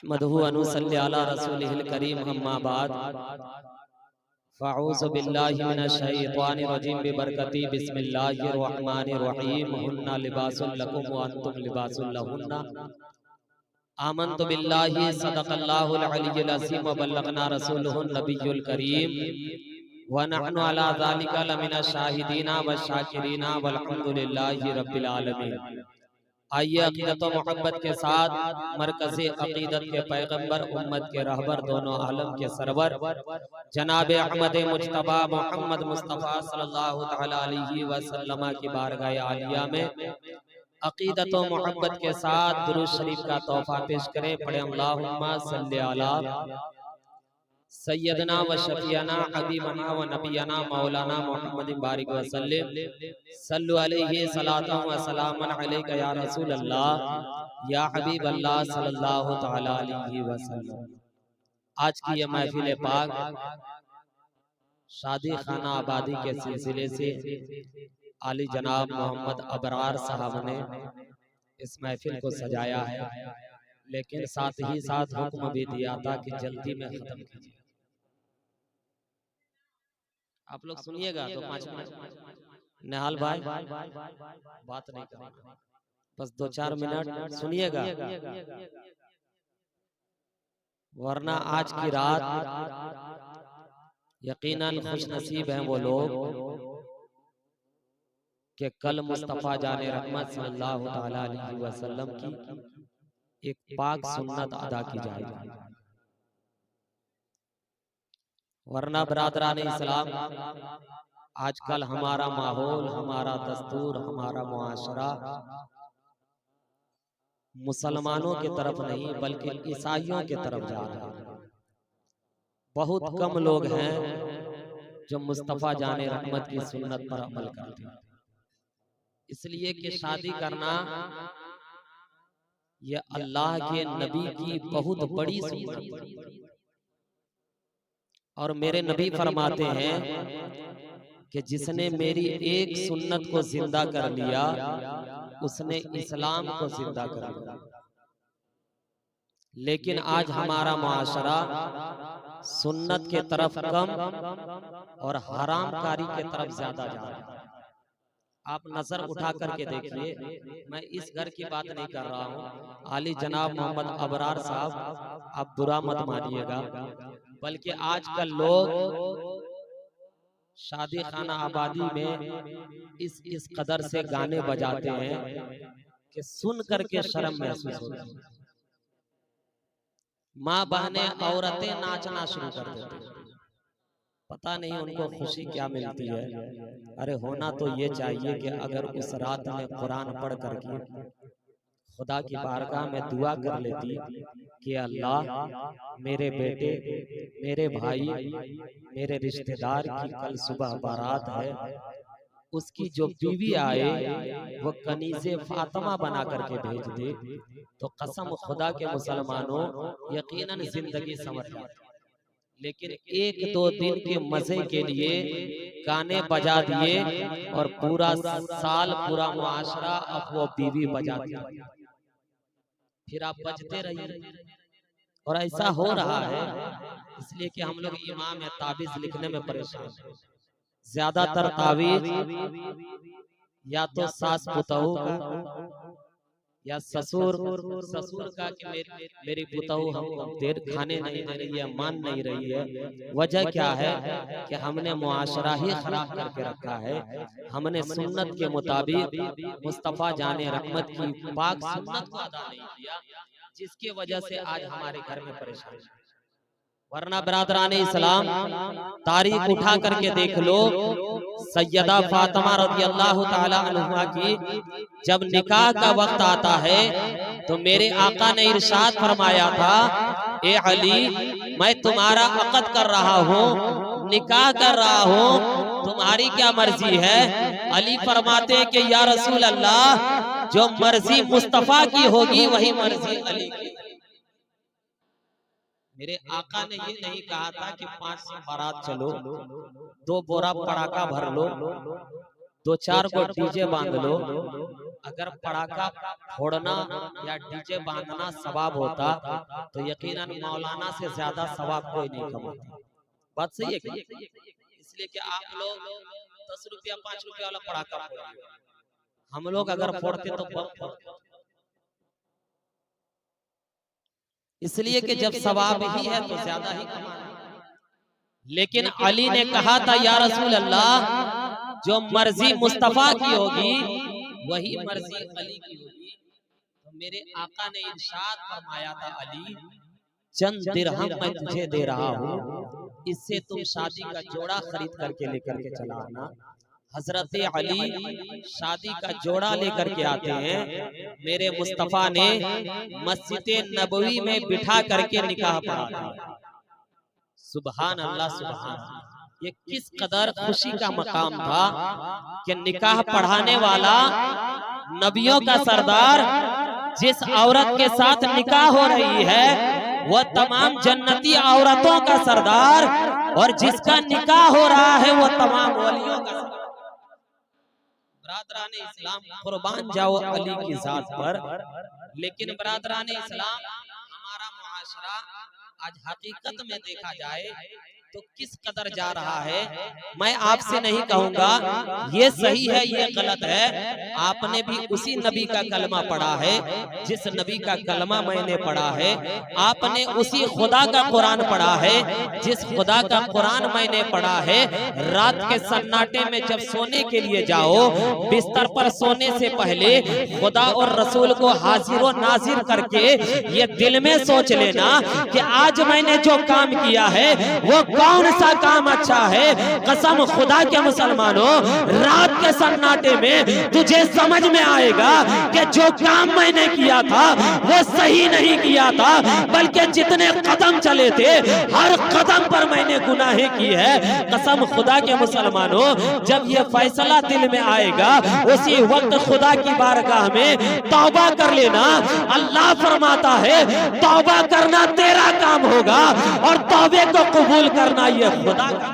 नहमदुहु व नुसल्ली अला रसूलिहिल करीम, अम्मा बाद, फ़अऊज़ु बिल्लाहि मिनश शैतानिर रजीम, बिबरकती बिस्मिल्लाहिर रहमानिर रहीम। हुन्ना लिबासुल लकुम व अंतुम लिबासुल लहुन्ना। आमन्तु बिल्लाहि सदक़ल्लाहुल अलिय्युल अज़ीम व बल्लगना रसूलुहुन नबियुल करीम व नहनु अला ज़ालिका लमिनश शाहिदीना व शाकिरीना वल्हम्दुलिल्लाहि रब्बिल आलमीन। आइए अक़ीदत व मोहब्बत के साथ मरकज़ अक़ीदत के पैगंबर, उम्मत के रहबर, दोनों आलम के सरवर जनाब अहमद मुज्तबा मोहम्मद मुस्तफ़ा सल्लल्लाहु तआला अलैहि वसल्लम की बारगाह आलिया में अक़ीदत व मोहब्बत के साथ दुरूद शरीफ का तोहफा पेश करें। पढ़े अल्लाहुम्मा सल्ली अला सय्यदना व शफीना हबीबना व नबियना मौलाना मुहम्मदिन बारिक व सल्लिम। सल्लु अलैहि सलातन व सलामन अलैका या रसूल अल्लाह या हबीब अल्लाह सल्लल्लाहु तआला अलैहि वसल्लम। आज की ये महफिल पाक शादी खाना आबादी के सिलसिले से आली जनाब मोहम्मद अबरार साहब ने इस महफिल को सजाया है, लेकिन साथ ही साथ हुक्म भी दिया था कि जल्दी में खत्म कीजिए। आप लोग सुनिएगा तो 5 मिनट निहाल भाई बात नहीं करेंगे, बस 2-4 मिनट सुनिएगा, वरना आज की रात यकीनन खुश नसीब हैं वो लोग कि कल मुस्तफ़ा जाने रहमत सल्लल्लाहु तआला अलैहि वसल्लम की एक पाक सुन्नत अदा की जाएगी। वरना बरादरान इस्लाम, आजकल हमारा माहौल, हमारा दस्तूर, हमारा मुआशरा मुसलमानों की तरफ नहीं बल्कि ईसाइयों की तरफ जा रहा है। बहुत कम लोग हैं जो मुस्तफ़ा जाने रहमत की सुन्नत पर अमल करते हैं। इसलिए कि शादी करना यह अल्लाह के नबी की बहुत बड़ी सुन्नत है। और मेरे नबी फरमाते हैं कि जिसने मेरी एक सुन्नत को जिंदा कर लिया उसने इस्लाम को जिंदा कर लिया। लेकिन आज हमारा मुआशरा सुन्नत के तरफ कम और हरामकारी के तरफ ज्यादा जा रहा है। आप नजर उठा करके देखिए, मैं इस घर की बात नहीं कर रहा हूँ, आली जनाब मोहम्मद अबरार साहब आप बुरा मत मानिएगा, बल्कि आजकल लोग शादी खाना आबादी में इस कदर से गाने बजाते हैं कि सुन करके शर्म महसूस होती है। माँ बहनें औरतें नाचना शुरू कर देती हैं, पता नहीं उनको खुशी क्या मिलती है। अरे होना तो ये चाहिए कि अगर उस रात में कुरान पढ़ करके खुदा की बारगाह में दुआ कर लेती कि अल्लाह मेरे बेटे, मेरे भाई, मेरे रिश्तेदार की कल सुबह बारात है, उसकी जो बीवी आए वो कनीज़े फातिमा बना करके भेज दे, तो कसम खुदा के मुसलमानों यकीनन जिंदगी संवर जाती। लेकिन 1-2 दिन के मजे के लिए गाने बजा दिए और पूरा साल पूरा मुआशरा अब वो बीवी बजाती है, फिर आप बजते रहिए। और ऐसा हो रहा है इसलिए कि हम लोग इमाम या ताबीज लिखने में परेशान हैं। ज्यादातर ताबीज या तो सास पुतहू का या ससुर का कि मेरी पुतहू हमको देर खाने नहीं दे रही है, मान नहीं रही है। वजह क्या है कि हमने मुआशरा ही खराब करके रखा है। हमने सुन्नत के मुताबिक मुस्तफ़ा जाने रहमत की पाक सुन्नत को अदा नहीं किया, जिसकी वजह से आज हमारे घर में परेशानी। वरना बरादरान इस्लाम तारीख उठा करके देख लो, सैयदा फातिमा रज़ियल्लाहु ताला अन्हा की जब निकाह का वक्त आता है तो मेरे आका ने इरशाद फरमाया था, ए अली मैं तुम्हारा अक़द कर रहा हूँ, निकाह कर रहा हूँ, तुम्हारी क्या मर्जी है। अली फरमाते हैं कि या रसूल अल्लाह, जो मर्जी मुस्तफ़ा की होगी वही मर्जी अली की। मेरे आका ने ये नहीं कहा था कि 500 बारात चलो, 2 बोरा पटाखा भर लो, 2-4 को डीजे बांध लो। अगर पटाखा फोड़ना या डीजे बांधना सवाब होता तो यकीनन मौलाना से ज्यादा सवाब कोई नहीं कमाता। बात सही है क्या? इसलिए कि आप लोग 10 रुपया 5 रुपया वाला पटाखा फोड़ रहे हो, हम लोग अगर फोड़ते तो बम फोड़ते। इसलिए कि जब सवाब ही है तो ज्यादा ही कमाना। लेकिन अली ने कहा था या रसूल अल्लाह, जो मर्जी मुस्तफा की होगी वही मर्जी अली की होगी। तो मेरे आका ने इरशाद फरमाया था, अली चंद दिरहम मैं तुझे दे रहा हूँ, इससे तुम शादी का जोड़ा खरीद करके लेकर के चला आना। हजरत अली शादी का जोड़ा लेकर के आते हैं। मेरे मुस्तफा ने मस्जिद नबवी में बिठा करके निकाह पढ़ा था। सुभान अल्लाह सुभान अल्लाह। ये किस कदर खुशी का मकाम था कि निकाह पढ़ाने वाला नबियों का सरदार, जिस औरत के साथ निकाह हो रही है वह तमाम जन्नती औरतों का सरदार, और जिसका निकाह हो रहा है वो तमाम वलियों का सरदार। बरादराने इस्लाम, कुर्बान जाओ अली की जात पर। लेकिन बरादराने इस्लाम, हमारा मुआशरा आज हकीकत में देखा जाए तो किस कदर जा रहा है। मैं आपसे नहीं कहूंगा ये सही है ये गलत है, आपने भी उसी नबी का कलमा पढ़ा है जिस नबी का कलमा मैंने पढ़ा है। आपने उसी खुदा का कुरान पढ़ा है जिस खुदा का कुरान मैंने पढ़ा है। रात के सन्नाटे में जब सोने के लिए जाओ, बिस्तर पर सोने से पहले खुदा और रसूल को हाजिर व नाजिर करके ये दिल में सोच लेना कि आज मैंने जो काम किया है वो कौन सा काम अच्छा है। कसम खुदा के मुसलमानों, रात के सन्नाटे में तुझे समझ में आएगा कि जो काम मैंने किया था वो सही नहीं किया था, बल्कि जितने कदम चले थे हर कदम पर मैंने गुनाहें की है। कसम खुदा के मुसलमानों, जब ये फैसला दिल में आएगा उसी वक्त खुदा की बारगाह में तौबा कर लेना। अल्लाह फरमाता है तौबा करना तेरा काम होगा और तौबे को कबूल करना ये खुदा का।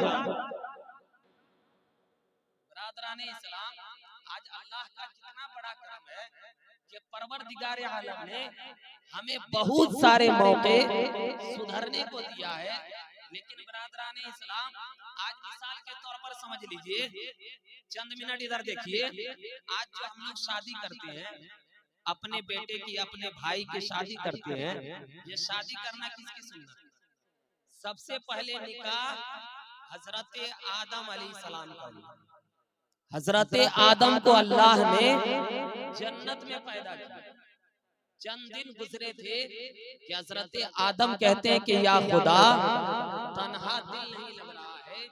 बरादराने इस्लाम, आज अल्लाह का कितना बड़ा करम है कि परवरदिगार आलम ने हमें बहुत सारे मौके सुधरने को दिया है। लेकिन बरादराने इस्लाम, आज मिसाल के तौर पर समझ लीजिए, चंद मिनट इधर देखिए, आज जो हम लोग शादी करते हैं, अपने बेटे की अपने भाई की शादी करते हैं, ये शादी करना किसकी सुन्नत? सबसे पहले निकाह हजरत आदम अलैहिस्सलाम का हुआ। हजरत आदम को अल्लाह ने जन्नत में पैदा किया। चंद दिन गुजरे थे कि हजरत आदम कहते हैं कि या खुदा, तन्हा दिल नहीं लग रहा है,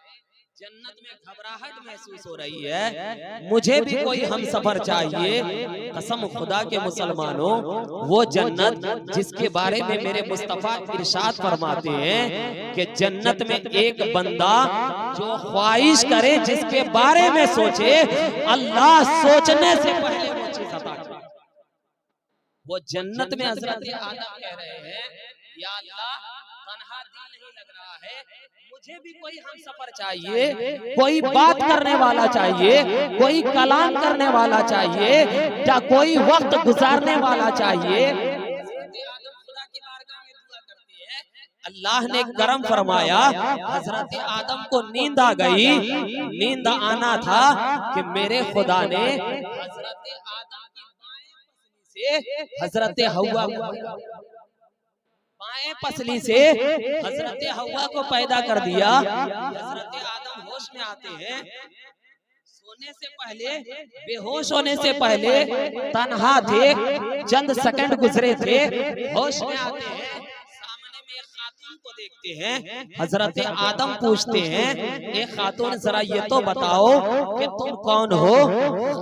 जन्नत में घबराहट महसूस हो रही है, मुझे भी कोई हम सफर चाहिए। कसम खुदा के मुसलमानों, वो जन्नत जिसके बारे में मेरे मुस्तफा इरशाद फरमाते हैं कि जन्नत में एक बंदा जो ख्वाहिश करे, जिसके बारे में सोचे, अल्लाह सोचने से पहले वो चीज अता करे। वो जन्नत में हजरत आदम कह रहे हैं, या अल्लाह तन्हा दिल नहीं लग रहा है, मुझे भी कोई हम सफर चाहिए, कोई बात करने वाला चाहिए, कोई कलाम करने वाला चाहिए, या कोई वक्त गुजारने वाला चाहिए। अल्लाह ने करम फरमाया, हजरत आदम को नींद आ गई। नींद आना था कि मेरे खुदा ने हजरत आदम की हजरत हव्वा बाएं पसली से हजरत हव्वा को पैदा कर दिया। हजरत आदम होश में आते हैं, सोने से पहले, बेहोश होने से पहले तन्हा थे, चंद सेकंड गुजरे थे, होश में आते हैं, सामने में एक खातून को देखते हैं। हजरत आदम पूछते हैं, ए खातून जरा ये तो बताओ कि तुम कौन हो?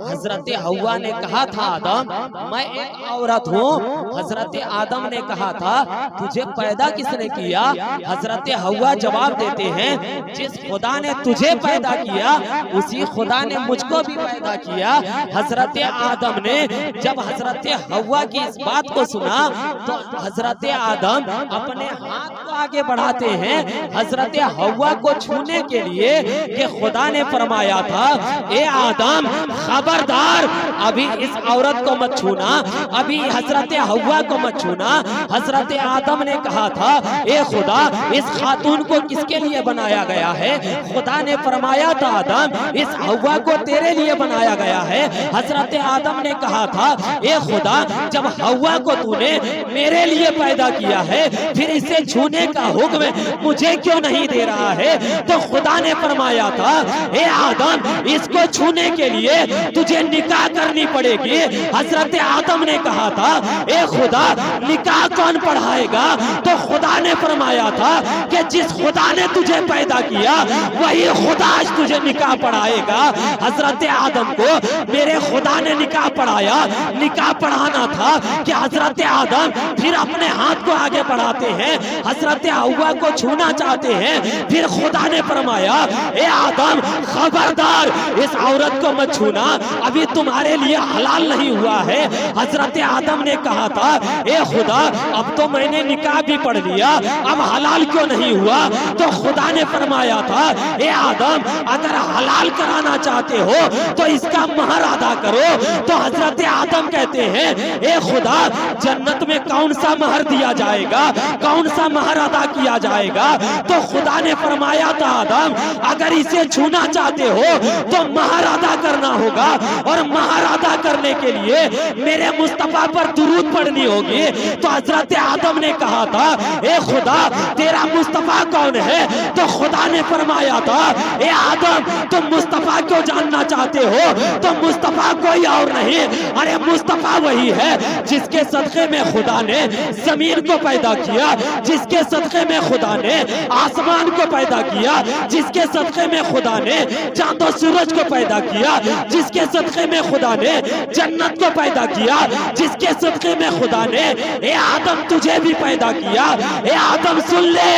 हजरत हव्वा ने कहा था, आदम मैं एक औरत हूँ। हजरत आदम ने कहा था, तुझे पैदा किसने किया? हजरत हव्वा जवाब देते हैं, जिस खुदा ने तुझे पैदा किया उसी खुदा ने मुझको भी पैदा किया। हजरत आदम ने जब हजरत हव्वा की इस बात को सुना तो हजरत आदम अपने हाथ को आगे बढ़ाते हैं हजरत हव्वा को छूने के लिए कि खुदा ने फरमाया था ए आदम खबरदार, अभी इस औरत को मत छूना, अभी हजरत हव्वा को मत छूना। हजरत आदम ने कहा था ए खुदा इस खातून को किसके लिए बनाया गया है? खुदा ने फरमाया था आदम इस हव्वा को तेरे लिए बनाया गया है। हजरत आदम ने कहा था ए खुदा जब हव्वा को तूने मेरे लिए पैदा किया है फिर इसे छूने का हुक्म मुझे क्यों नहीं दे रहा है? तो खुदा ने फरमाया था ए आदम इसको छूने के लिए तुझे निकाह करनी पड़ेगी। हजरत आदम ने कहा था ए खुदा निकाह कौन पढ़ाएगा? तो खुदा ने फरमाया था कि जिस खुदा ने तुझे पैदा किया वही खुदा आज तुझे निकाह पढ़ाएगा। हजरत आदम को मेरे खुदा ने निकाह पढ़ाया। निकाह पढ़ाना था कि हजरत आदम फिर अपने हाथ को आगे बढ़ाते हैं, हजरत हव्वा को छूना चाहते हैं। फिर खुदा ने फरमाया ए आदम खबरदार इस औरत को मत छूना, अभी तुम्हारे लिए हलाल नहीं हुआ है। हजरत आदम ने कहा था ए खुदा अब तो मैंने निकाह भी पढ़ लिया, अब हलाल क्यों नहीं हुआ? तो खुदा ने फरमाया था ए आदम अगर हलाल कराना चाहते हो तो इसका महर अदा करो। तो हजरत आदम कहते हैं ए खुदा जन्नत में कौन सा महर दिया जाएगा, कौन सा महर अदा किया जाएगा? तो खुदा ने फरमाया था आदम अगर इसे छूना चाहते हो तो महर अदा करना होगा, और महर अदा करने के लिए मेरे मुस्तफा पर दुरूद पढ़नी होगी। तो हजरत आदम ने कहा था ए खुदा तेरा मुस्तफा कौन है? तो खुदा ने फरमाया था ए आदम तुम मुस्तफा को जानना चाहते हो तो मुस्तफा कोई और नहीं, अरे मुस्तफा वही है जिसके सदके में खुदा ने जमीन को पैदा किया, जिसके सदके में खुदा ने आसमान को पैदा किया, जिसके सदके में खुदा ने चांद और सूरज को पैदा किया, जिसके सदके में खुदा ने जन्नत को पैदा किया, जिसके सदके में खुदा ने ए आदम तुझे भी पैदा किया। ए आदम सुन ले,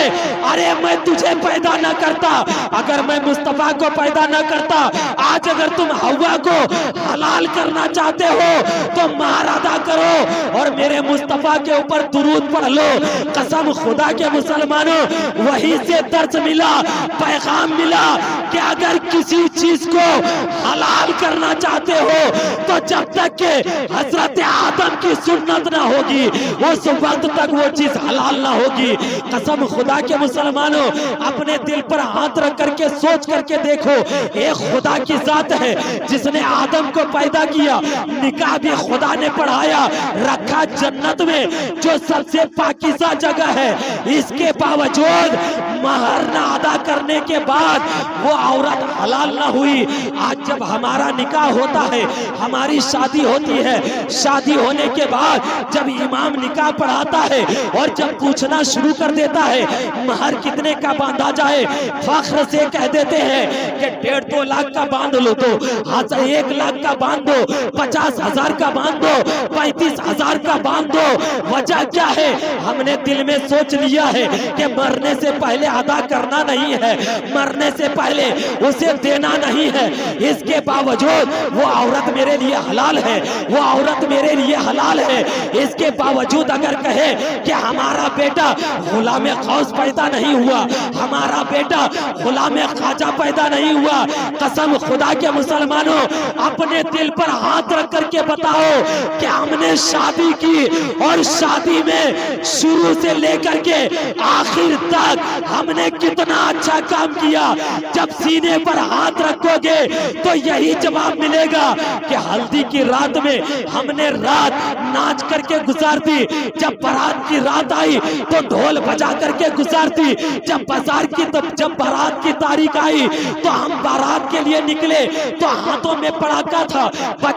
अरे मैं तुझे पैदा न करता, अगर मैं मुस्तफा को पैदा न करता, आज अगर तुम हव्वा को हलाल करना चाहते हो तो महर अदा करो और मेरे मुस्तफा के ऊपर दुरूद पढ़ लो। कसम खुदा के मुसलमानों वहीं से दर्ज मिला, पैगाम मिला कि अगर किसी चीज को हलाल करना चाहते हो तो जब तक के हजरत आदम की सुन्नत ना होगी उस वक्त तक वो चीज हलाल ना होगी। कसम खुदा के मुसलमानों अपने दिल पर हाथ रख करके सोच करके देखो, एक खुदा की जात है जिसने आदम को पैदा किया, निकाह भी खुदा ने पढ़ाया, रखा जन्नत में जो सबसे पाकीज़ा जगह है, इसके बावजूद महर ना अदा करने के बाद वो औरत हलाल ना हुई। आज जब हमारा निकाह होता है, हमारी शादी होती है, शादी होने के बाद जब इमाम निकाह पढ़ाता है और जब पूछना शुरू कर देता है महर कितने का बांधा जाए, फख्र से कह देते हैं कि 1.5-2 लाख का बांध लो, तो 1 लाख का बांध दो, 50,000 का बांध दो, 35,000 का बांध दो। वजह क्या है? हमने दिल में सोच लिया है कि मरने से पहले अदा करना नहीं है, मरने से पहले उसे देना नहीं है। इसके बावजूद वो औरत मेरे लिए हलाल है, वो औरत मेरे लिए हलाल है। इसके बावजूद अगर कहे कि हमारा बेटा गुलाम गौस पैदा नहीं हुआ, हमारा बेटा गुलाम ख्वाजा पैदा नहीं हुआ, कसम खुदा के मुसलमानों अपने दिल पर हाथ रख करके बताओ कि हमने शादी की और शादी में शुरू से लेकर के आखिर तक हमने कितना अच्छा काम किया। जब सीने पर हाथ रखोगे तो यही जवाब मिलेगा कि हल्दी की रात में हमने रात नाच करके गुजार दी, जब बारात की रात आई तो ढोल बजा करके गुजार दी, जब बारात की तारीख आई तो हम बारात के लिए निकले तो हाथों में पड़ाका था,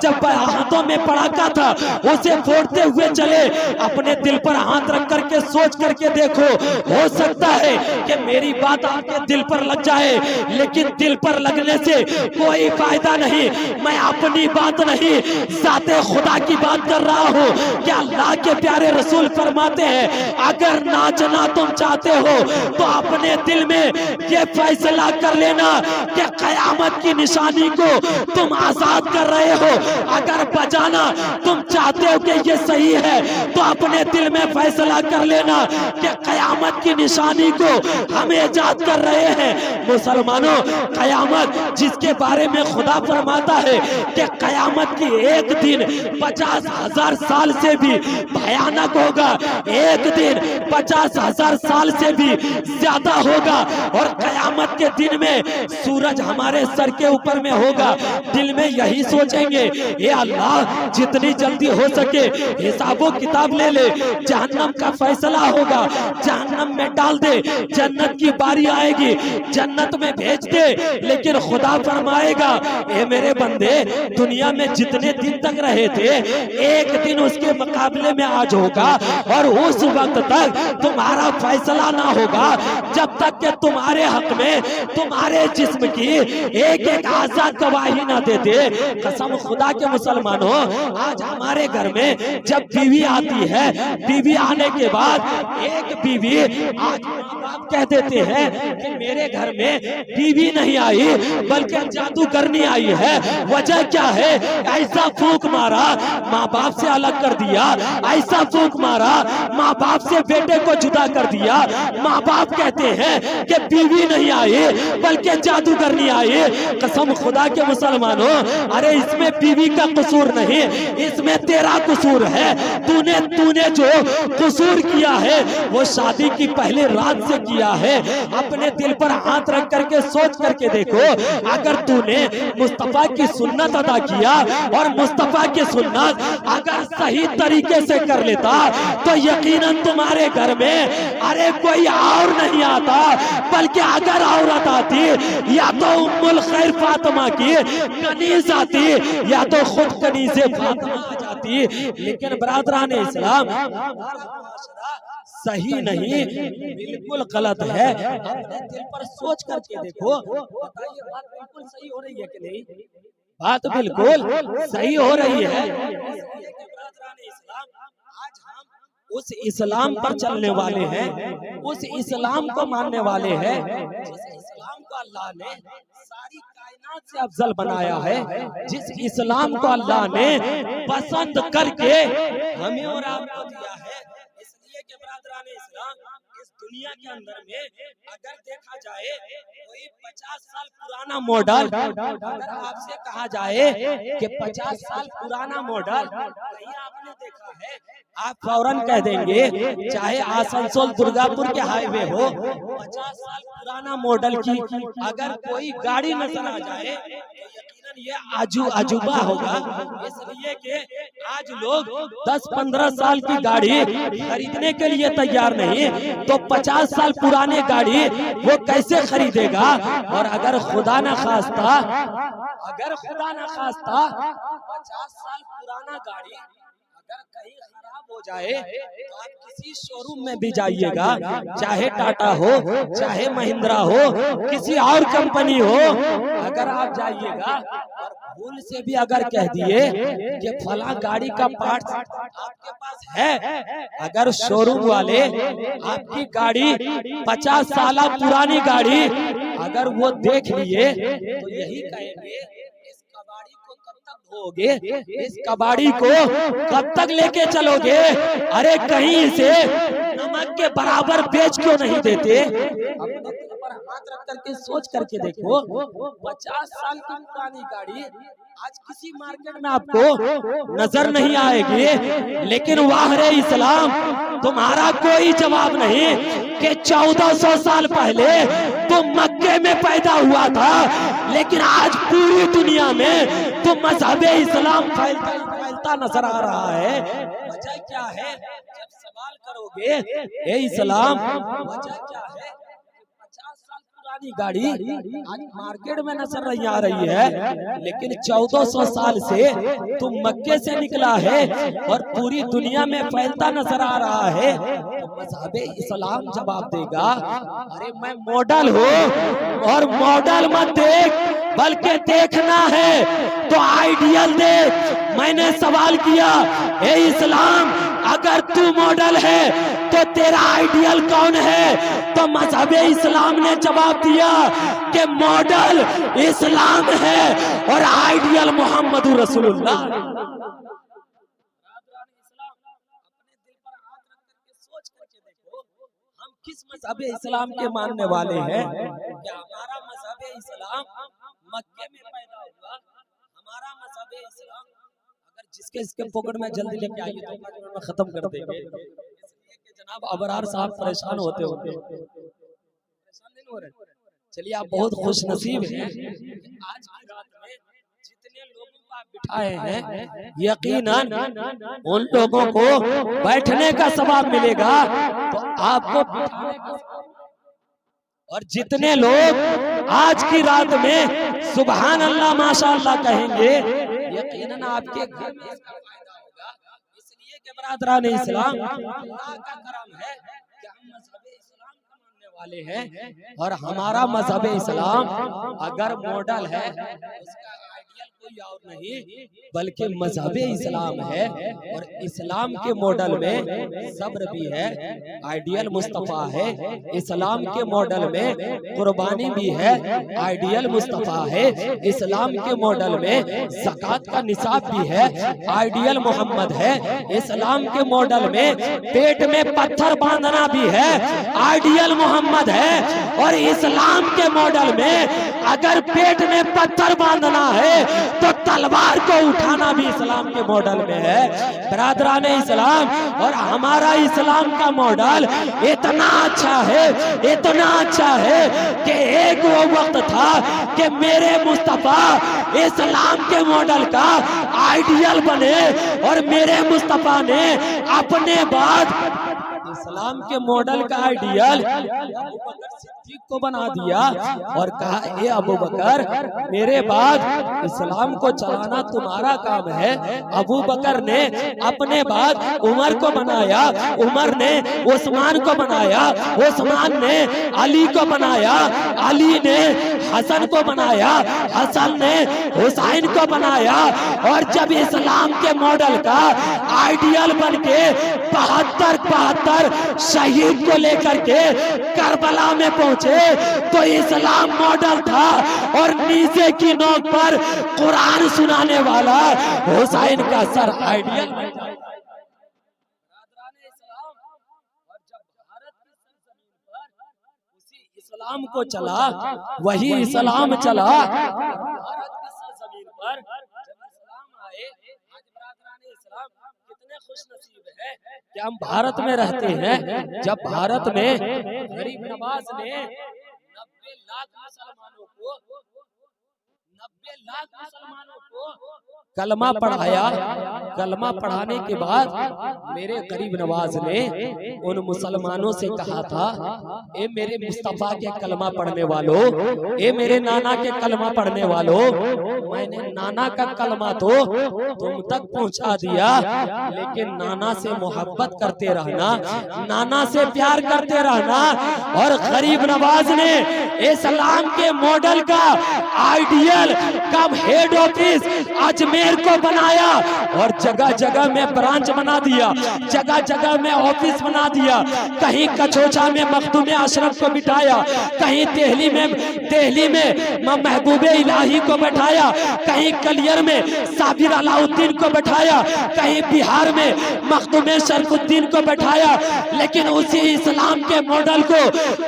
जब हाथों में पड़ाका था उसे फोड़ते हुए चले। अपने दिल पर हाथ रख करके सोच करके देखो, हो सकता है कि कि मेरी बात आपके दिल पर लग जाए, लेकिन दिल पर लगने से कोई फायदा नहीं। मैं अपनी बात नहीं, जाते खुदा की बात कर रहा हूँ। क्या अल्लाह के प्यारे रसूल फरमाते हैं, अगर नाचना तुम चाहते हो तो अपने दिल में ये फैसला कर लेना कि कयामत की निशानी को तुम आजाद कर रहे हो। अगर बजाना तुम चाहते हो कि ये सही है तो अपने दिल में फैसला कर लेना कि कयामत की निशानी को हम इजाद कर रहे हैं। मुसलमानों, कयामत जिसके बारे में खुदा फरमाता है कि कयामत की एक दिन 50,000 साल से भी भयानक होगा, एक दिन 50,000 साल से भी ज्यादा होगा। और कयामत के दिन में सूरज हमारे सर के ऊपर में होगा। दिल में यही सोचेंगे, ये अल्लाह जितनी जल्दी हो सके हिसाबो किताब ले ले, जहन्नम का फैसला होगा, जहन्नम में डाल दे, जन्नत की बारी आएगी, जन्नत में भेज दे। लेकिन खुदा फरमाएगा, ए मेरे बंदे, दुनिया में जितने दिन तक रहे थे एक दिन उसके मुकाबले में आज होगा। और उस वक्त तक तुम्हारा फैसला ना होगा जब तक कि तुम्हारे हक में तुम्हारे जिस्म की एक एक आजाद गवाही ना दे दे। कसम खुदा के मुसलमानों, आज हमारे घर में जब बीवी आती है, बीवी आने के बाद एक बीवी, आज माँ बाप कह देते हैं कि मेरे घर में बीवी नहीं आई बल्कि जादूगरनी आई है। वजह क्या है? ऐसा फूंक मारा, माँ बाप से अलग कर दिया, ऐसा फूंक मारा, माँ बाप से बेटे को जुदा कर दिया। माँ बाप कहते हैं कि बीवी नहीं आई बल्कि जादूगरनी आई। कसम खुदा के मुसलमानों, अरे इसमें बीवी का कसूर नहीं, इसमें तेरा कसूर है। तूने जो कसूर किया है वो शादी की पहले रात से किया है। अपने दिल पर हाथ रख करके सोच करके देखो, अगर तूने मुस्तफा की सुन्नत अदा किया और मुस्तफा की सुन्नत अगर सही तरीके से कर लेता तो यकीनन तुम्हारे घर में अरे कोई और नहीं आता, बल्कि अगर औरत आती या तो उम्मुल खैर फातिमा की कनीज आती या तो खुद कनीज़े फातिमा आ जाती। लेकिन बरादरान इस्लाम, सही नहीं, बिल्कुल गलत है। अपने दिल पर सोच करके देखो, बताइए बात बिल्कुल सही हो रही है कि नहीं? बात बिल्कुल सही हो रही है। आज हम उस इस्लाम पर चलने वाले हैं, उस इस्लाम को मानने वाले हैं जिस इस्लाम को अल्लाह ने सारी कायनात से अफजल बनाया है, जिस इस्लाम को अल्लाह ने पसंद करके हमें और आपको दिया है। इसलिए कि बरादरान इस्लाम, इस दुनिया के अंदर में अगर देखा जाए कोई 50 साल पुराना मॉडल, अगर आपसे कहा जाए कि 50 साल पुराना मॉडल कहीं आपने देखा है, आप फौरन कह देंगे, चाहे आसनसोल दुर्गापुर के हाईवे हो, 50 साल पुराना मॉडल की अगर कोई गाड़ी नजर आ जाए तो ये अजूबा होगा। इसलिए कि आज लोग 10-15 साल की गाड़ी खरीदने के लिए तैयार नहीं, तो 50 साल पुराने गाड़ी वो कैसे खरीदेगा? और अगर खुदा न खास्ता 50 साल पुराना गाड़ी अगर कहीं खराब हो जाए तो आप किसी शोरूम में भी जाइएगा, चाहे टाटा हो, चाहे महिंद्रा हो, किसी और कंपनी हो, अगर आप जाइएगा और भूल से भी अगर कह दिए कि फला गाड़ी का पार्ट आपके पास है, अगर शोरूम वाले आपकी गाड़ी 50 साल पुरानी गाड़ी अगर वो देख लिए तो यही कहेंगे, इस कबाड़ी को कब तक लेके चलोगे? अरे कहीं से नमक के बराबर बेच क्यों नहीं देते? अपने दिल पर हाथ रख करके सोच करके देखो, 50 साल की पुरानी गाड़ी आज किसी मार्केट में आपको नजर नहीं आएगी। लेकिन वाह रे इस्लाम, तुम्हारा कोई जवाब नहीं कि 1400 साल पहले तो मक्के में पैदा हुआ था, लेकिन आज पूरी दुनिया में तो मजहब इस्लाम फैलता नजर आ रहा है। वजह क्या है? जब सवाल करोगे ए इस्लाम वजह क्या है, पुरानी गाड़ी आज मार्केट में नजर नहीं आ रही है, लेकिन 1400 साल से तुम मक्के से निकला है और पूरी दुनिया में फैलता नजर आ रहा है। तो मज़हबे इस्लाम जवाब देगा, अरे मैं मॉडल हूँ और मॉडल मत देख, बल्कि देखना है तो आइडियल देख। मैंने सवाल किया, ए इस्लाम अगर तू मॉडल है तो तेरा आइडियल कौन है? तो मज़हबे इस्लाम ने जवाब दिया कि मॉडल इस्लाम है और आइडियल मोहम्मद रसूलुल्लाह। अपने दिल पर हाथ रख करके सोच करके देखो, हम किस मज़हबे इस्लाम के मानने वाले हैं? क्या हमारा मज़हबे इस्लाम मक्के में पैदा हुआ? हमारा मज़हबे इस्लाम अगर जिसके इसके पॉकेट में जल्दी लेके आइए तो 5 मिनट में खत्म कर देंगे। जनाब अबरार साहब परेशान होते परेशान नहीं हो रहे। चलिए आप बहुत खुश नसीब हैं, आज की रात में जितने लोगों को आप बिठाए हैं यकीनन उन लोगों को बैठने का सवाब मिलेगा, तो आपको बिठाने का। और जितने लोग आज की रात में सुभान अल्लाह माशाअल्लाह कहेंगे, यकीनन आपके घर में इसका फायदा होगा। इसलिए कि बरादरान इस्लाम अल्लाह का करम है कि हम मज़हबे इस्लाम का मानने वाले हैं, और हमारा मज़हबे इस्लाम अगर मॉडल है उसका आइडियल कोई और नहीं बल्कि मज़हबे इस्लाम है। और इस्लाम के मॉडल में सब्र भी है, आइडियल मुस्तफ़ा है। इस्लाम के मॉडल में कुर्बानी भी है, आइडियल मुस्तफ़ा है। इस्लाम के मॉडल में ज़कात का निसाब भी है, आइडियल मोहम्मद है। इस्लाम के मॉडल में पेट में पत्थर बांधना भी है, आइडियल मोहम्मद है। और इस्लाम के मॉडल में अगर पेट में पत्थर बांधना है तो तलवार को उठाना भी इस्लाम के मॉडल में है। बरादरान इस्लाम, और हमारा इस्लाम का मॉडल इतना अच्छा है, इतना अच्छा है कि एक वो वक्त था कि मेरे मुस्तफा इस्लाम के मॉडल का आइडियल बने, और मेरे मुस्तफा ने अपने बाद इस्लाम के मॉडल का आइडियल सिद्दीक को बना दिया और कहा, ए अबू बकर मेरे बाद इस्लाम को चलाना तुम्हारा काम है। अबू बकर ने अपने बाद उमर को बनाया, उमर ने उस्मान को बनाया, उस्मान ने अली को बनाया, अली ने हसन को बनाया, हसन ने हुसैन को बनाया। और जब इस्लाम के मॉडल का आइडियल बन के 72 शहीद को लेकर के करबला में पहुंचे तो इस्लाम मॉडल था, और नीचे की नोक पर कुरान सुनाने वाला हुसैन का सर आइडियल बन जाता है। और जब भारत की सरजमीन पर उसी इस्लाम को चला, वही इस्लाम चला भारत की सरजमीन पर। जब इस्लाम आए, आज बरादरान इस्लाम कितने खुश नसीब है कि हम भारत में रहते हैं। जब भारत में गरीब नवाज ने 90 लाख मुसलमानों को कलमा पढ़ाया, कलमा पढ़ाने के बाद मेरे गरीब नवाज ने उन मुसलमानों से कहा था, ए मेरे मुस्तफा के कलमा पढ़ने वालों, ए मेरे नाना के कलमा पढ़ने वालों, मैंने नाना का कलमा तो तुम तक पहुंचा दिया, लेकिन नाना से मोहब्बत करते रहना, नाना से प्यार करते रहना। और गरीब नवाज ने इस्लाम के मॉडल का आइडियल का हेड ऑफिस अजमेर को बनाया, और जगह जगह में ब्रांच बना दिया, जगह जगह में ऑफिस बना दिया। कहीं कचोचा में मखदूम अशरफ को बिठाया, कहीं देहली में महबूबे इलाही को बैठाया, कहीं कलियर में साबिर अलाउद्दीन को बैठाया, कहीं बिहार में मखदूम शरफुद्दीन को बैठाया। लेकिन उसी इस्लाम के मॉडल को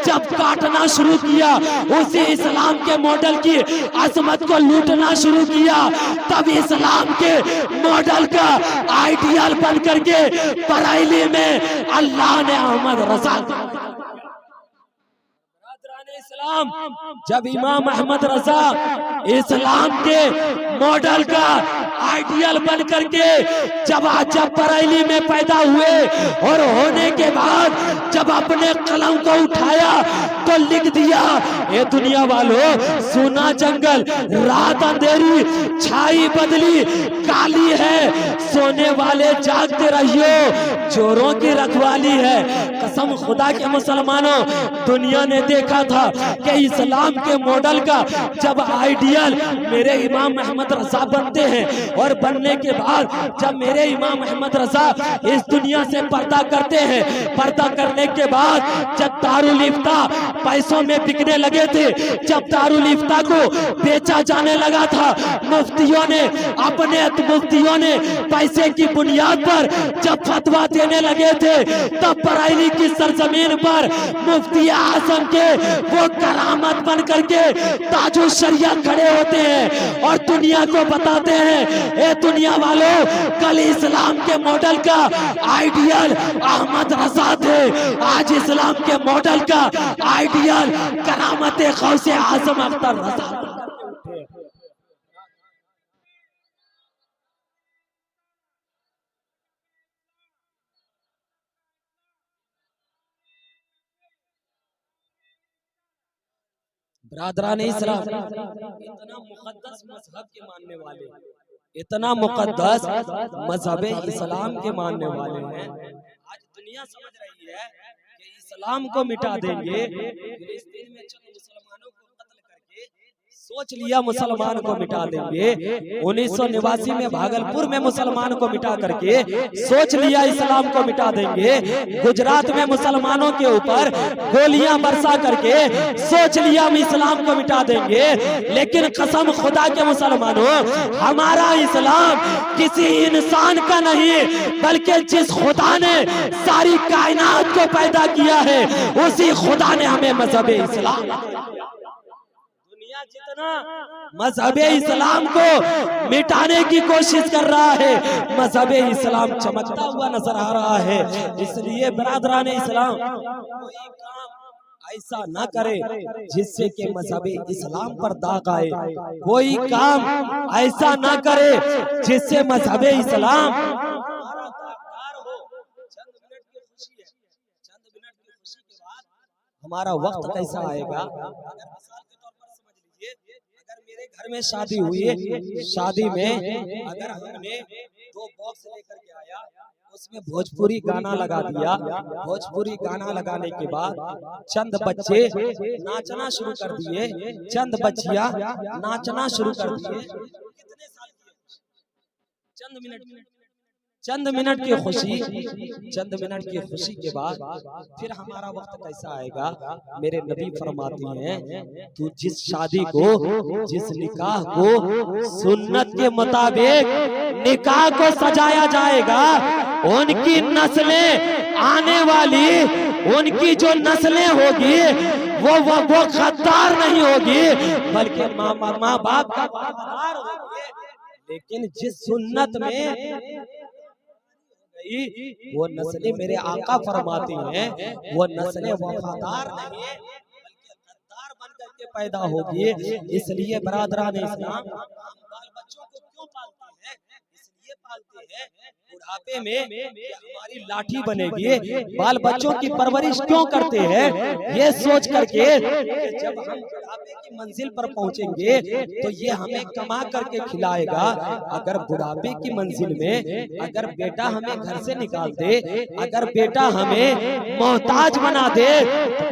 जब काटना शुरू किया, उसी इस्लाम के मॉडल की अजमत को लूटना शुरू किया, तब इस्लाम के मॉडल का आइडियल बन करके बरेली में अल्लाह ने अहमद रजा। इस्लाम जब इमाम अहमद रजा इस्लाम के मॉडल का आइडियल बन करके जब बरेली में पैदा हुए, और होने के बाद जब अपने कलम को उठाया तो लिख दिया, ये दुनिया वालों सुना जंगल रात अंधेरी छाई बदली काली है, सोने वाले जागते रहियो चोरों की रखवाली है। कसम खुदा के मुसलमानों, दुनिया ने देखा था कि इस्लाम के मॉडल का जब आइडियल मेरे इमाम अहमद रजा बनते हैं और बनने के बाद जब मेरे इमाम अहमद रजा इस दुनिया से पर्दा करते हैं, पर्दा करने के बाद जब दारुल इफ्ता पैसों में बिकने लगे थे, जब दारुल इफ्ता को बेचा जाने लगा था, मुफ्तियों ने अपने मुफ्तियों ने पैसे की बुनियाद पर जब फतवा देने लगे थे, तब बरेली की सरजमीन पर मुफ्ती आजम के वो करामत बन करके ताजुल शरिया खड़े होते हैं और दुनिया को बताते हैं, ए दुनिया वालों कल इस्लाम के मॉडल का आइडियल अहमद रजा थे, आज इस्लाम के मॉडल का आइडियल करामत गौसे आजम अख्तर रजा। बरादरान इस्लाम, इतना मुकद्दस मजहब के मानने वाले, इतना मुकद्दस मजहब इस्लाम के मानने वाले हैं, आज दुनिया समझ रही है कि इस्लाम को मिटा देंगे। फिलिस्तीन में चंद मुसलमानों को कत्ल करके सोच लिया मुसलमान को मिटा देंगे। 1989 में भागलपुर में मुसलमान को मिटा करके सोच लिया इस्लाम को मिटा देंगे। गुजरात में मुसलमानों के ऊपर गोलियां बरसा करके सोच लिया हम इस्लाम को मिटा देंगे। लेकिन कसम खुदा के मुसलमानों, हमारा इस्लाम किसी इंसान का नहीं, बल्कि जिस खुदा ने सारी कायनात को पैदा किया है उसी खुदा ने हमें मजहब इस्लाम। जितना मजहब इस्लाम को मिटाने की कोशिश कर रहा है, मजहब इस्लाम चमकता हुआ नजर आ रहा है। इसलिए बरादरान इस्लाम, कोई काम ऐसा ना करे जिससे कि मजहब इस्लाम पर दाग आए, कोई काम ऐसा ना करे जिससे मजहब इस्लाम हमारा वक्त कैसा आएगा। अगर मेरे घर में शादी हुई, शादी में अगर हमने 2 बॉक्स लेकर के आया, उसमें भोजपुरी गाना लगा दिया, भोजपुरी गाना लगाने के बाद चंद बच्चे नाचना शुरू कर दिए, चंद बच्चियां नाचना शुरू कर दिए। कितने साल की? चंद मिनट की खुशी, चंद मिनट की खुशी के बाद फिर हमारा वक्त कैसा आएगा। मेरे नबी फरमाते हैं, तू जिस शादी को, जिस निकाह को सुन्नत के मुताबिक निकाह को सजाया जाएगा, उनकी नस्लें आने वाली, उनकी जो नस्लें होगी वो गद्दार नहीं होगी, बल्कि माँ बाप का वफादार होगी। लेकिन जिस सुन्नत में वो नस्लें, मेरे आका फरमाते हैं, वो नस्लें वफादार नहीं है बल्कि गद्दार बनकर के पैदा होगी। इसलिए बरादरान इस्लाम, बाल बच्चों को क्यों पालते हैं? इसलिए पालते हैं बुढ़ापे में हमारी लाठी बनेगी। बाल बच्चों की परवरिश क्यों करते हैं? ये सोच करके कि जब हम बुढ़ापे की मंजिल पर पहुंचेंगे तो ये हमें कमा करके खिलाएगा। अगर बुढ़ापे की मंजिल में अगर बेटा हमें घर से निकाल दे, अगर बेटा हमें मोहताज बना दे,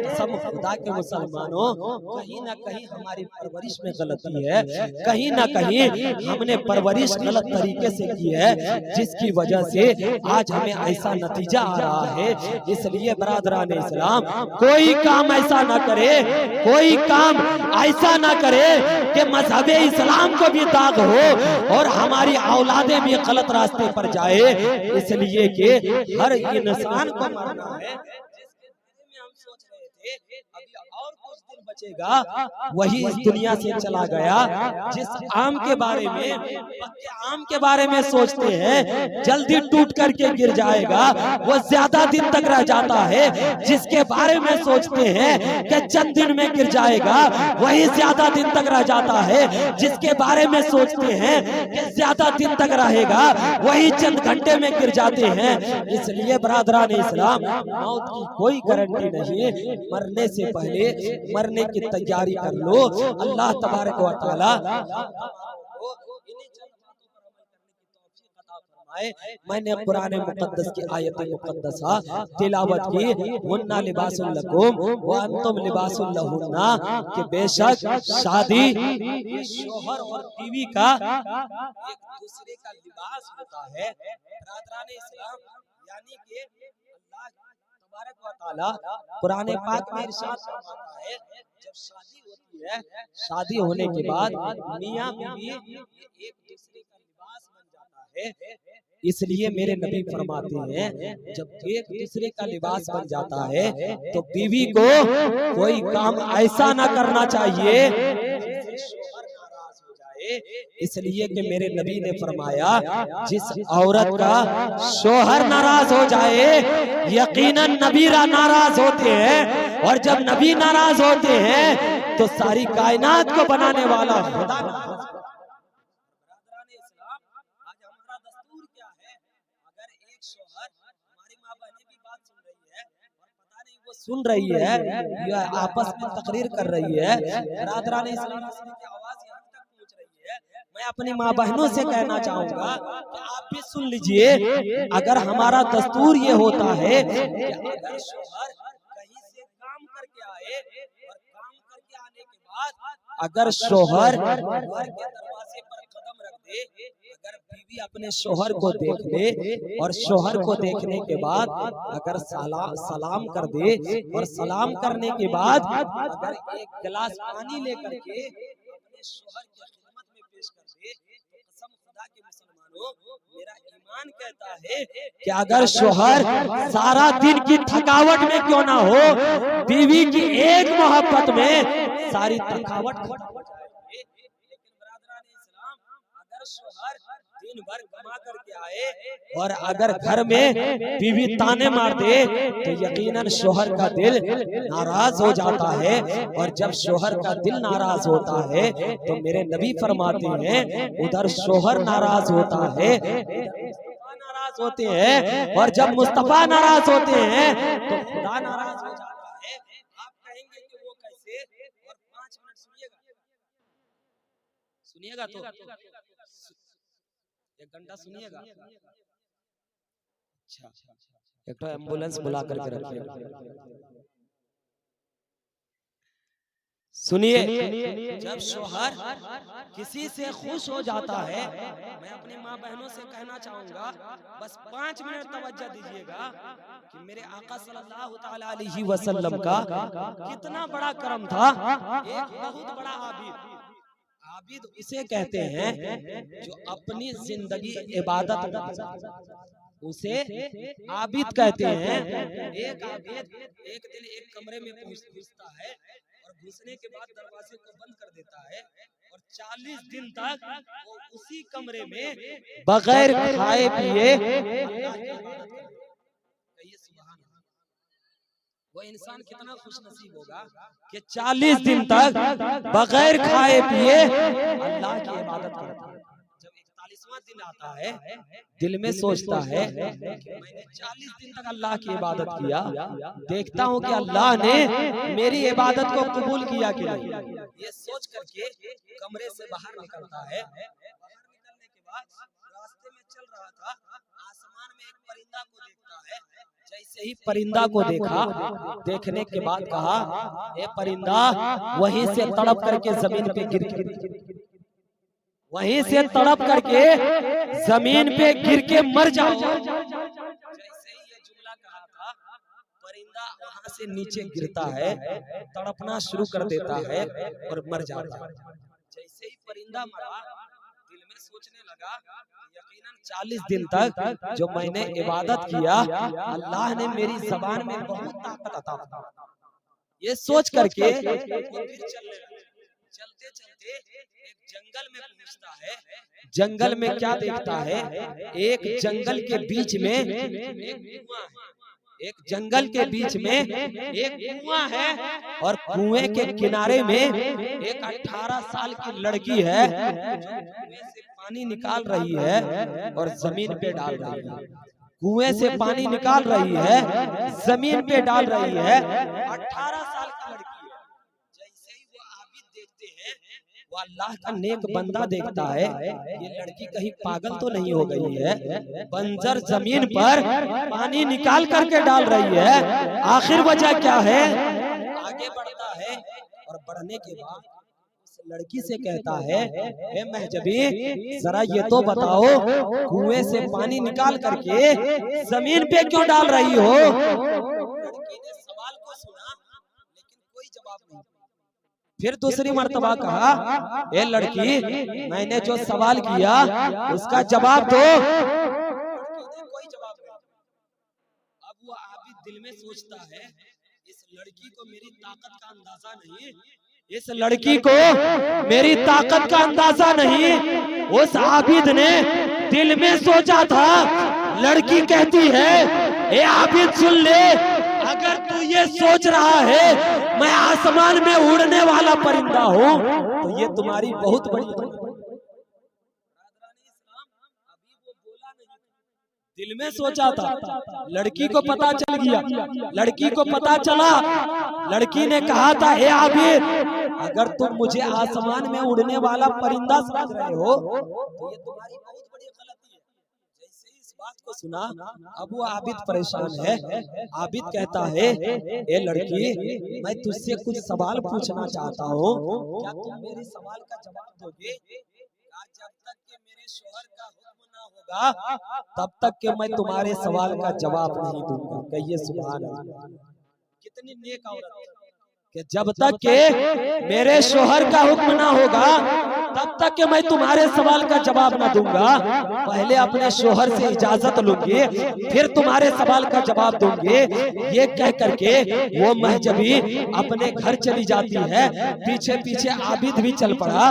तो सब खुदा के मुसलमानों, कहीं ना कहीं हमारी परवरिश में गलती है, कहीं ना कहीं हमने परवरिश गलत तरीके से की है, जिसकी वजह से आज हमें ऐसा नतीजा आ रहा है। इसलिए बरादरान इस्लाम, कोई काम ऐसा ना करे, कोई काम ऐसा ना करे कि मजहब इस्लाम को भी दाग हो और हमारी औलादें भी गलत रास्ते पर जाए। इसलिए कि हर इंसान को मरना है। हम सोच रहे थे अभी और कुछ दिन बचेगा वही इस दुनिया से चला गया। जिस आम के बारे में, पक्के आम के बारे में सोचते हैं जल्दी टूट करके गिर जाएगा, वो ज्यादा दिन तक रह जाता है। जिसके बारे में सोचते हैं कि चंद दिन में गिर जाएगा, वही ज्यादा दिन तक रह जाता है। जिसके बारे में सोचते हैं कि ज्यादा दिन तक रहेगा, वही चंद घंटे में गिर जाते हैं। इसलिए बरादरान इस्लाम, मौत की कोई गारंटी नहीं। मरने से पहले मरने की तैयारी कर लो। अल्लाह तबारक व तआला मैंने कुरान मुकद्दस की आयत मुकद्दसा तिलावत की, हुन्ना लिबासुल लकुम व अंतुम लिबासुल लहुन्ना, कि बेशक शादी शोहर और बीवी का एक दूसरे का लिबास होता है। बरादरान इस्लाम, यानी कि अल्लाह तबारक व तआला कुरान पाक में इरशाद फरमाता है, जब शादी होती है, शादी होने के बाद मियां बीवी एक दूसरे का लिबास बन जाता है। इसलिए मेरे नबी फरमाते हैं, जब एक दूसरे का लिबास बन जाता है तो बीवी को कोई काम ऐसा ना करना चाहिए जिससे शोहर नाराज हो जाए। इसलिए कि मेरे नबी ने फरमाया, जिस औरत का शोहर नाराज हो जाए, यकीनन नबी नाराज होते हैं, और जब नबी नाराज होते हैं तो सारी कायनात को बनाने वाला खुदा नाराज। सुन रही है या आपस में तकरीर कर रही है, बरादरान इस्लाम की आवाज यहाँ तक पहुँच रही है। मैं अपनी माँ बहनों से कहना चाहूंगा कि आप भी सुन लीजिए। अगर हमारा दस्तूर ये होता है कि अगर शोहर कहीं से काम करके आए और काम करके आने के बाद अगर शोहर घर के दरवाजे पर कदम रख दे, अगर बीवी अपने शोहर को देख ले और शोहर को देखने के बाद अगर सलाम कर दे, और सलाम करने के बाद अगर एक गिलास पानी लेकर के अपने शोहर की खिदमत में पेश कर दे, तो कसम खुदा के मुसलमानों, मेरा ईमान कहता है कि अगर शोहर सारा दिन की थकावट में क्यों ना हो, बीवी की एक मोहब्बत में सारी थकावट खत्म हो जाएगी। लेकिन बरादरान इस्लाम, अगर शोहर दिन भर कमा करके आए और अगर घर में बीवी ताने मार दे, तो यकीनन शोहर का दिल नाराज हो जाता है। और जब शोहर का दिल नाराज होता है तो मेरे नबी फरमाते हैं, उधर शोहर नाराज होता है, नाराज होते हैं, और जब मुस्तफा नाराज होते हैं तो खुदा नाराज हो जाता है। आप कहेंगे कि वो कैसे? और 5 मिनट सुनिएगा तो 1 घंटा सुनिएगा। अच्छा, एक तो एम्बुलेंस बुला करके रखिए। सुनिए, जब शोहर किसी से खुश हो जाता है, मैं अपनी माँ बहनों से कहना चाहूंगा, बस 5 मिनट तवज्जो दीजिएगा कि मेरे आका सल्लल्लाहु तआला अलैहि वसल्लम का कितना बड़ा करम था। एक बहुत बड़ा आबिद उसे कहते हैं जो अपनी जिंदगी इबादत, उसे आबिद कहते हैं। एक आबिद एक दिन एक कमरे में घुसता है और घुसने के बाद दरवाजे को बंद कर देता है, और 40 दिन तक वो उसी कमरे में बगैर खाए पिए अल्लाह की इबादत करता है। वो इंसान कितना खुश नसीब होगा कि 40 दिन तक बगैर खाए पिए अल्लाह की इबादत करता है। जब 41वां दिन आता है, दिल में सोचता है कि मैंने 40 दिन तक अल्लाह की इबादत किया, देखता हूँ कि अल्लाह ने मेरी इबादत को कबूल किया कि नहीं। ये सोच करके कमरे से बाहर निकलता है। बाहर निकलने के बाद रास्ते में चल रहा था, आसमान में एक परिंदा को देखता है। जैसे ही परिंदा को देखा, देखने के बाद कहा, ए परिंदा, वहीं से तड़प करके जमीन पे गिर के, वहीं से तड़प करके जमीन पे गिर के मर जाओ। जैसे ही ये जुमला कहा था, परिंदा वहां से नीचे गिरता है, तड़पना शुरू कर देता है और मर जाता है। जैसे ही परिंदा मरा, दिल में सोचने लगा, यकीनन 40 दिन तक जो मैंने इबादत किया, अल्लाह ने मेरी ज़बान में बहुत ताकत अता की। ये सोच करके चलते चलते एक जंगल में पहुंचता है। जंगल में क्या देखता है, एक जंगल के बीच में एक जंगल के बीच में एक कुआं है और कुएं के किनारे में एक 18 साल की लड़की है जो कुएं से पानी निकाल रही है और जमीन पे डाल रही है। कुएं से पानी निकाल रही है, जमीन पे डाल रही है। 18 साल की लड़की है। जैसे ही वो आबिद देखते हैं, वो अल्लाह का नेक बंदा देखता है, ये लड़की कहीं पागल तो नहीं हो गई है, बंजर जमीन पर पानी निकाल करके डाल रही है, आखिर वजह क्या है। आगे बढ़ता है और बढ़ने के बाद लड़की से कहता है, ए महजबी जरा ये तो बताओ, कुएं से पानी निकाल करके जमीन पे क्यों डाल रही हो। लड़की ने सवाल को सुना लेकिन कोई जवाब नहीं। फिर दूसरी मर्तबा कहा, ए लड़की मैंने जो सवाल किया उसका जवाब दो। लड़की ने कोई जवाब नहीं। अब वो आबिद दिल में सोचता है, इस लड़की को मेरी ताकत का अंदाजा नहीं, इस लड़की को मेरी ताकत का अंदाजा नहीं। उस आबिद ने दिल में सोचा था, लड़की कहती है, ए आबिद सुन ले, अगर तू ये सोच रहा है मैं आसमान में उड़ने वाला परिंदा हूँ तो ये तुम्हारी बहुत बड़ी दिल में सोचा था। लड़की को पता चल गया, लड़की को पता चला। लड़की ने कहा था, ए आबिद अगर तुम मुझे आसमान में उड़ने वाला परिंदा समझ रहे हो तो ये तुम्हारी बहुत बड़ी गलती है। जैसे ही इस बात को सुना, अब वो आबिद परेशान है। आबिद कहता है, ए लड़की मैं तुझसे कुछ सवाल पूछना चाहता हूँ, क्या तुम मेरे सवाल का जवाब दोगे। जब तक कि मेरे शौहर का हुक्म ना होगा तब तक कि मैं तुम्हारे सवाल का जवाब नहीं दूंगा। कहिए सुभान अल्लाह। कितनी नेक औरत कि जब तक के मेरे शौहर का हुक्म ना होगा तब तक के मैं तुम्हारे सवाल का जवाब ना दूंगा। पहले अपने शौहर से इजाजत लूंगी फिर तुम्हारे सवाल का जवाब दूंगी। ये कह करके वो महजबी अपने घर चली जाती है। पीछे पीछे आबिद भी चल पड़ा।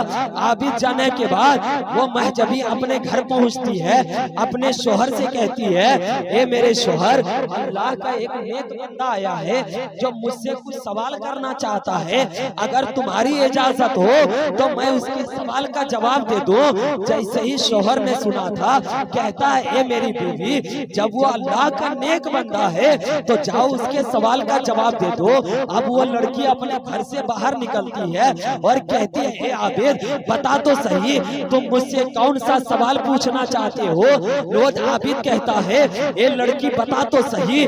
आबिद जाने के बाद वो महजबी अपने घर पहुंचती है, अपने शौहर से कहती है, ए मेरे शौहर अल्लाह का एक नेक बंदा आया है जो मुझसे कुछ सवाल करना चाहता है, अगर तुम्हारी इजाजत हो तो मैं उसके सवाल का जवाब दे दूं। जैसे ही शौहर ने सुना था, कहता है, ए मेरी बीवी जब वो अल्लाह का नेक बंदा है तो जाओ उसके सवाल का जवाब दे दो। अब वो लड़की अपने घर से बाहर निकलती है और कहती है, ए आबिद बता तो सही तुम मुझसे कौन सा सवाल पूछना चाहते हो। रोज आबिद कहता है, ए लड़की बता तो सही,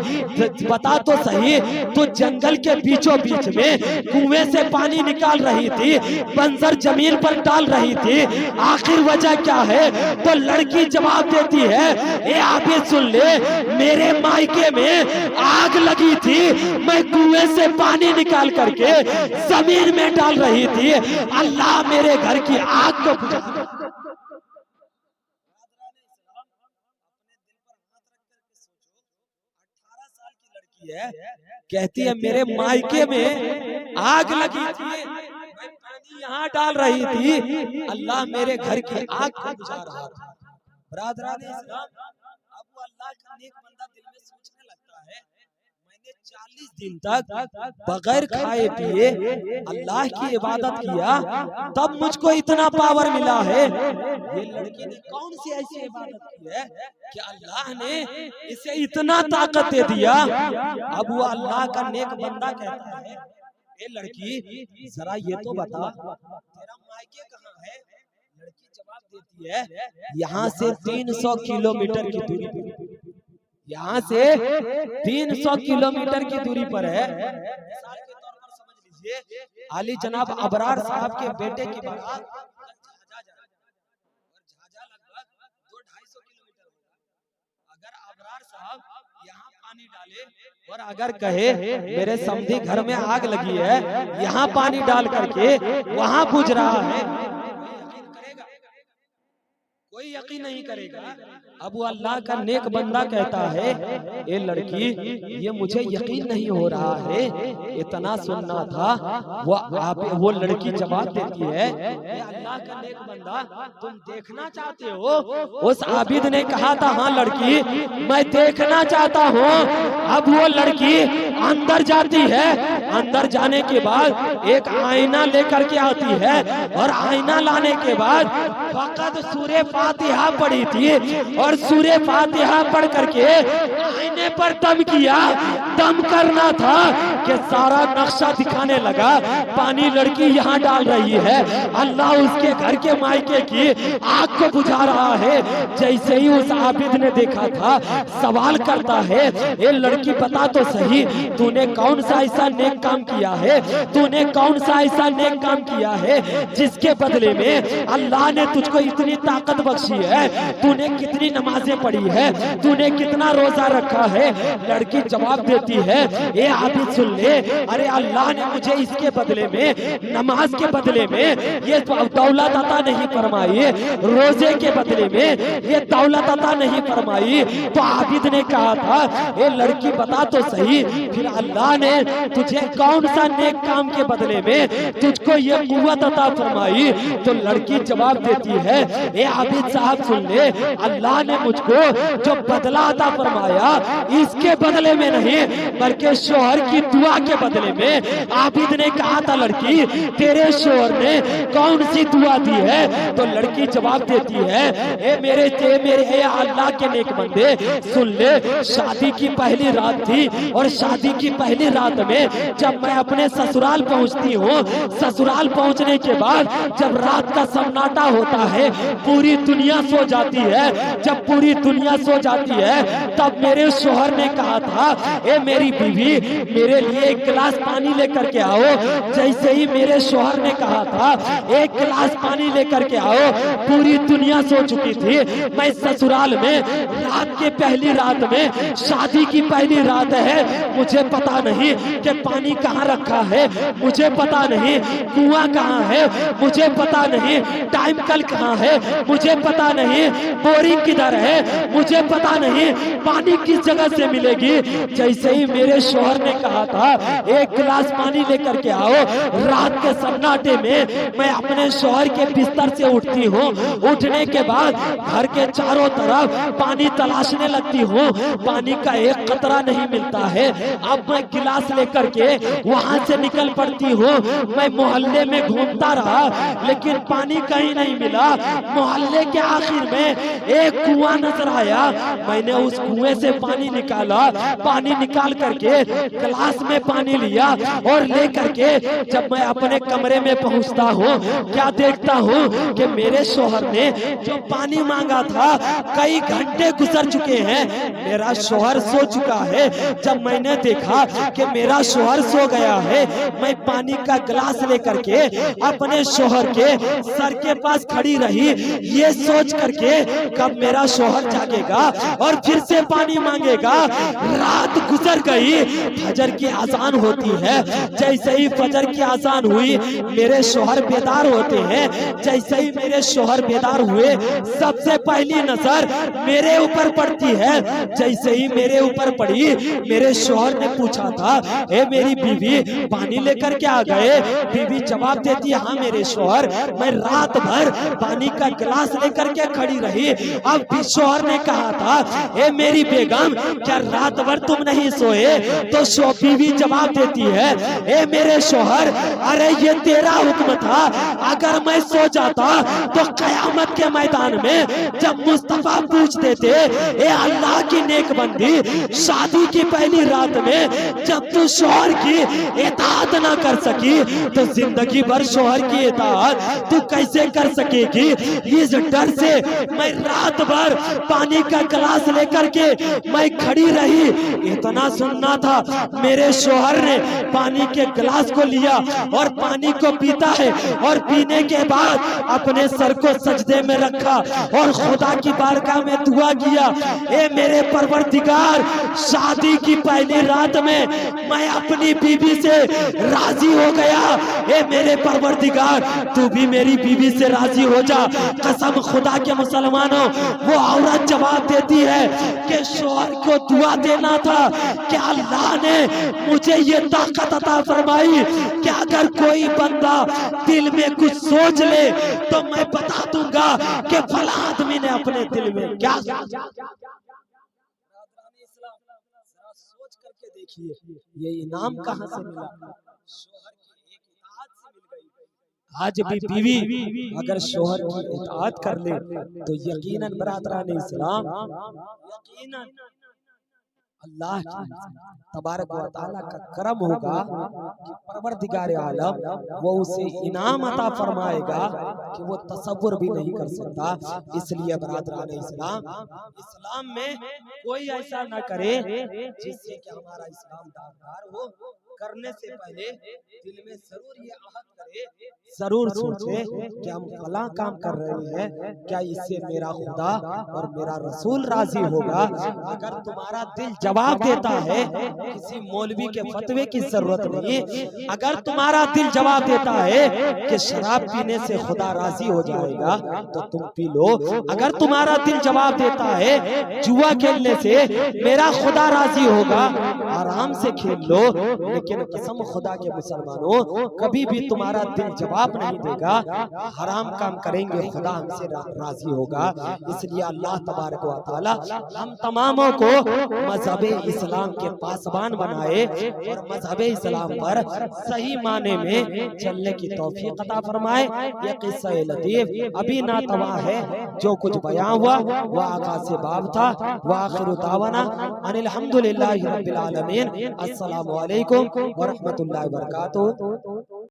बता तो सही, तो जंगल के बीचों बीच में कुएं से पानी निकाल रही थी, बंजर जमीन पर डाल रही थी, आखिर वजह क्या है। तो लड़की जवाब देती है, ए आबिद सुन ले, मेरे मायके में आग लगी थी, मैं कुएं से पानी निकाल करके जमीन में डाल रही थी, अल्लाह मेरे घर की आग को बुझा। कहती है मेरे मायके में आग लगी थी, मैं पानी यहाँ डाल रही थी, अल्लाह मेरे घर की आग को बुझा रहा था। बरादराने इस्लाम, अब वो अल्लाह का नेक बंदा दिल में सोचने लगता है, मैंने 40 दिन तक बगैर खाए पिए अल्लाह की इबादत किया, तब मुझको इतना पावर मिला है। ये लड़की ने कौन सी ऐसी इबादत की है कि अल्लाह ने इसे इतना ताकत दे दिया। अब वो अल्लाह का नेक बंदा कहता है, ए लड़की जरा ये तो बता तेरा मायके कहाँ है। लड़की जवाब देती है, यहाँ से 300 किलोमीटर की दूरी पर, यहाँ से 300 किलोमीटर की दूरी पर है। मिसाल के तौर पर समझ लीजिए, आली जनाब अबरार साहब के बेटे की बारात झाझा लगभग 200-250 किलोमीटर होगा। अगर अबरार साहब यहाँ पानी डाले और अगर कहे मेरे समधी घर में आग लगी है, यहाँ पानी डाल करके वहां बुझ रहा है, कोई यकीन नहीं करेगा। अब वो अल्लाह का नेक बंदा कहता है, ए लड़की, ये मुझे यकीन नहीं हो रहा है, इतना सुनना था। वो लड़की जवाब देती है, ए अल्लाह का नेक बंदा, तुम देखना चाहते हो? उस आबिद ने कहा था, हाँ लड़की, मैं देखना चाहता हूँ। अब वो लड़की अंदर जाती है। अंदर जाने के बाद एक आईना लेकर के आती है, और आईना लाने के बाद फकत सूरे फातिहा पढ़ी थी, और सूरे फातिहा पढ़ करके आईने पर दम किया। दम करना था कि सारा नक्शा दिखाने लगा। पानी लड़की यहाँ डाल रही है, अल्लाह उसके घर के मायके की आग को बुझा रहा है। जैसे ही उस आबिद ने देखा था, सवाल करता है, ये लड़की बता तो सही, तूने कौन सा ऐसा नेक काम किया है? तूने कौन सा ऐसा नेक काम किया है जिसके बदले में अल्लाह ने तुझको इतनी ताकत बख्शी है? तूने कितनी नमाजें पढ़ी है? तूने कितना रोजा रखा है? लड़की जवाब देती है, ए आबिद सुन ले, अरे अल्लाह ने मुझे इसके बदले में, नमाज के बदले में ये दौलत अता नहीं फरमाई, रोजे के बदले में ये दौलत अता नहीं फरमाई। तो आबिद ने कहा था, ए लड़की बता तो सही, फिर अल्लाह ने तुझे कौन सा नेक काम के बदले में तुझको ये कुव्वत अता फरमाई? तो लड़की जवाब देती है, ए आबिद साहब सुन ले, अल्लाह ने मुझको जो बदला अता फरमाया, इसके बदले में नहीं, बल्कि शोहर की दुआ के बदले में। आबिद ने कहा था, लड़की तेरे शोहर ने कौन सी दुआ दी है? तो लड़की जवाब देती है, ए मेरे अल्लाह के नेक बंदे सुन ले, शादी की पहली रात थी, और शादी की पहली रात में जब मैं अपने ससुराल पहुंचती हूँ, ससुराल पहुंचने के बाद जब रात का सन्नाटा होता है, पूरी दुनिया सो जाती है। जब पूरी दुनिया सो जाती है, तब मेरे शोहर ने कहा था, ए मेरी बीवी, मेरे लिए एक गिलास पानी लेकर के आओ। जैसे ही मेरे शोहर ने कहा था, एक गिलास पानी लेकर के आओ, पूरी दुनिया सो चुकी थी। मैं ससुराल में रात के पहली रात में, शादी की पहली रात है, मुझे पता नहीं कि पानी कहाँ रखा है, मुझे पता नहीं कुआं कहाँ है, मुझे पता नहीं टाइम कल कहाँ है, मुझे पता नहीं बोरिंग किधर है, मुझे पता नहीं पानी किस जगह से मिलेगी। जैसे ही मेरे शोहर ने कहा था, एक गिलास पानी लेकर के आओ, रात के सन्नाटे में मैं अपने शोहर के बिस्तर से उठती हूँ। उठने के बाद घर के चारों तरफ पानी तलाशने लगती हूँ, पानी का एक कतरा नहीं मिलता है। अब मैं गिलास लेकर के वहां से निकल पड़ती हूँ। मैं मोहल्ले में घूमता रहा, लेकिन पानी कहीं नहीं मिला। मोहल्ले के आखिर में एक कुआं नजर आया, मैंने उस कुएं से पानी निकाला। पानी निकाल करके गिलास में पानी लिया, और लेकर के जब मैं अपने कमरे में पहुंचता हूँ, क्या देखता हूँ कि मेरे शोहर ने जो पानी मांगा था, कई घंटे गुजर चुके हैं, मेरा शोहर सो चुका है। जब मैंने देखा कि मेरा शोहर सो गया है, मैं पानी का गिलास लेकर के अपने शोहर के सर के पास खड़ी रही, ये सोच करके कब मेरा शोहर जागेगा और फिर से पानी मांगेगा। रात गुजर गई, फजर की आजान होती है। जैसे ही फजर की आजान हुई, मेरे शोहर बेदार होते हैं। जैसे ही मेरे शोहर बेदार हुए, सबसे पहली नजर मेरे ऊपर पड़ती है। जैसे ही मेरे ऊपर पड़ी, मेरे शोहर ने पूछा था, ए मेरी बीवी, पानी लेकर के आ गए? बीवी जवाब देती है, हाँ मेरे शोहर, मैं रात भर पानी का गिलास लेकर के खड़ी रही। अब भी शोहर ने कहा था, ए मेरी बेगम, क्या रात भर तुम नहीं सोए? तो बीवी जवाब देती है, ए मेरे शोहर, अरे ये तेरा हुक्म था, अगर मैं सो जाता तो कयामत के मैदान में जब मुस्तफा पूछते थे, ए अल्लाह की नेक बंदी, शादी की पहली रात में जब तू शोहर की इताअत ना कर सकी, तो जिंदगी भर शोहर की इताअत तू कैसे कर सकेगी? इस डर से मैं रात भर पानी का गिलास लेकर के मैं खड़ी रही। इतना सुनना था, मेरे शोहर ने पानी के गिलास को लिया और पानी को पीता है, और पीने के बाद अपने सर को सजदे में रखा और खुदा की बारगाह में दुआ किया, ए मेरे परवरदिगार, शादी की पहली रात में मैं अपनी बीवी से राजी हो गया। ए मेरे परवरदिगार, तू भी मेरी बीवी से राजी हो जा। कसम खुदा के मुसलमानों, वो औरत जवाब देती है कि शौहर को दुआ देना था कि अल्लाह ने मुझे ये ताकत अता फरमाई कि अगर कोई बंदा दिल में कुछ सोच ले तो मैं बता दूंगा कि फला आदमी ने अपने दिल में क्या सोच करके देखिए ये इनाम कहां से मिला। शौहर की एक इताअत से मिल गई। आज भी बीवी अगर शौहर की इताअत कर ले तो यकीनन बरादरान इस्लाम, यकीनन अल्लाह तबारक व तआला का करम होगा कि परवरदिगार आलम वो उसे इनाम अता फरमाएगा कि वो तसव्वुर भी नहीं कर सकता। इसलिए बरादरान इस्लाम, इस्लाम में कोई ऐसा ना करे जिससे कि हमारा इस्लाम दागदार हो। करने से पहले दिल में जरूर ये अहद करे, जरूर सोचे कि हम फला काम कर रहे हैं, क्या इससे मेरा खुदा और मेरा रसूल राजी होगा। अगर तुम्हारा दिल जवाब देता है, किसी मौलवी के फतवे की जरूरत नहीं, अगर तुम्हारा दिल जवाब देता है कि शराब पीने से खुदा राजी हो जाएगा तो तुम पी लो। अगर तुम्हारा दिल जवाब देता है जुआ खेलने से मेरा खुदा राजी होगा, आराम से खेल लो। लेकिन कसम खुदा के मुसलमानों, कभी भी तुम्हारा दिल जवाब नहीं देगा, हराम काम करेंगे खुदा हमसे राजी होगा। इसलिए अल्लाह तबारक व तआला हम तमामों को मजहब इस्लाम के पासबान बनाए और मजहब इस्लाम पर सही माने में चलने की तौफीक अता फरमाए। ये किस्सा लतीफ अभी नातवा है, जो कुछ बयां हुआ वह आका से बाब था। व आखिरु दावाना अनिल हम्दुलिल्लाहि रब्बिल आलमीन। अस्सलामु अलैकुम व रहमतुल्लाहि व बरकातुहू।